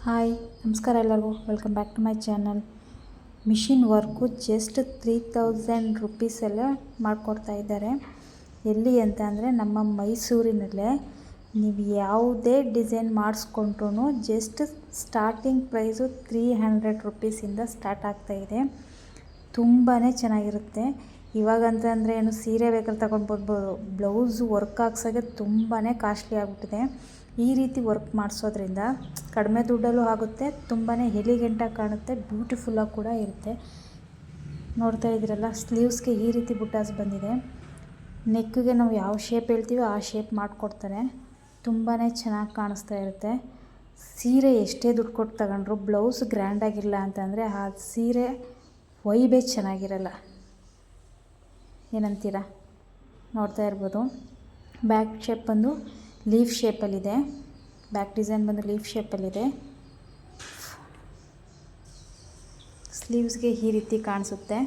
Hi ನಮಸ್ಕಾರ ಎಲ್ಲರಿಗೂ welcome back to my channel. Machine work just 3000 ರುಪೀಸಲ್ಲೇ ಮಾಡಿಕೊಡ್ತಾ ಇದ್ದಾರೆ. ಎಲ್ಲಿ ಅಂತ ಅಂದರೆ ನಮ್ಮ ಮೈಸೂರಿನಲ್ಲೇ. ನೀವು ಯಾವುದೇ ಡಿಸೈನ್ ಮಾಡಿಸ್ಕೊಂಡ್ರೂ ಜಸ್ಟ್ ಸ್ಟಾರ್ಟಿಂಗ್ ಪ್ರೈಸು 300 ರುಪೀಸಿಂದ ಸ್ಟಾರ್ಟ್ ಆಗ್ತಾಯಿದೆ. ತುಂಬಾ ಚೆನ್ನಾಗಿರುತ್ತೆ. ಇವಾಗಂತಂದರೆ ಏನು ಸೀರೆ ಬೇಕಾದ್ರೆ ತಗೊಂಡ್ಬೋದು. ಬ್ಲೌಸು ವರ್ಕ್ ಹಾಕ್ಸೋಕ್ಕೆ ತುಂಬಾ ಕಾಸ್ಟ್ಲಿ ಆಗಿಬಿಟ್ಟಿದೆ. ಈ ರೀತಿ ವರ್ಕ್ ಮಾಡಿಸೋದ್ರಿಂದ ಕಡಿಮೆ ದುಡ್ಡಲ್ಲೂ ಆಗುತ್ತೆ, ತುಂಬಾ ಎಲಿಗೆಂಟಾಗಿ ಕಾಣುತ್ತೆ, ಬ್ಯೂಟಿಫುಲ್ಲಾಗಿ ಕೂಡ ಇರುತ್ತೆ. ನೋಡ್ತಾ ಇದ್ದೀರಲ್ಲ, ಸ್ಲೀವ್ಸ್ಗೆ ಈ ರೀತಿ ಬುಟ್ಟಾಸ್ ಬಂದಿದೆ. ನೆಕ್ಗೆ ನಾವು ಯಾವ ಶೇಪ್ ಹೇಳ್ತೀವೋ ಆ ಶೇಪ್ ಮಾಡಿಕೊಡ್ತಾರೆ. ತುಂಬಾ ಚೆನ್ನಾಗಿ ಕಾಣಿಸ್ತಾ ಇರುತ್ತೆ. ಸೀರೆ ಎಷ್ಟೇ ದುಡ್ಡು ಕೊಟ್ಟು ತಗೊಂಡ್ರು ಬ್ಲೌಸ್ ಗ್ರ್ಯಾಂಡಾಗಿಲ್ಲ ಅಂತಂದರೆ ಆ ಸೀರೆ ವೈಬೇ ಚೆನ್ನಾಗಿರಲ್ಲ. ಏನಂತೀರಾ? ನೋಡ್ತಾ ಇರ್ಬೋದು. ಬ್ಯಾಕ್ ಶೇಪ್ ಬಂದು ಲೀಫ್ ಶೇಪಲ್ಲಿದೆ. ಬ್ಯಾಕ್ ಡಿಸೈನ್ ಬಂದು ಲೀಫ್ ಶೇಪಲ್ಲಿದೆ. ಸ್ಲೀವ್ಸ್ಗೆ ಈ ರೀತಿ ಕಾಣಿಸುತ್ತೆ.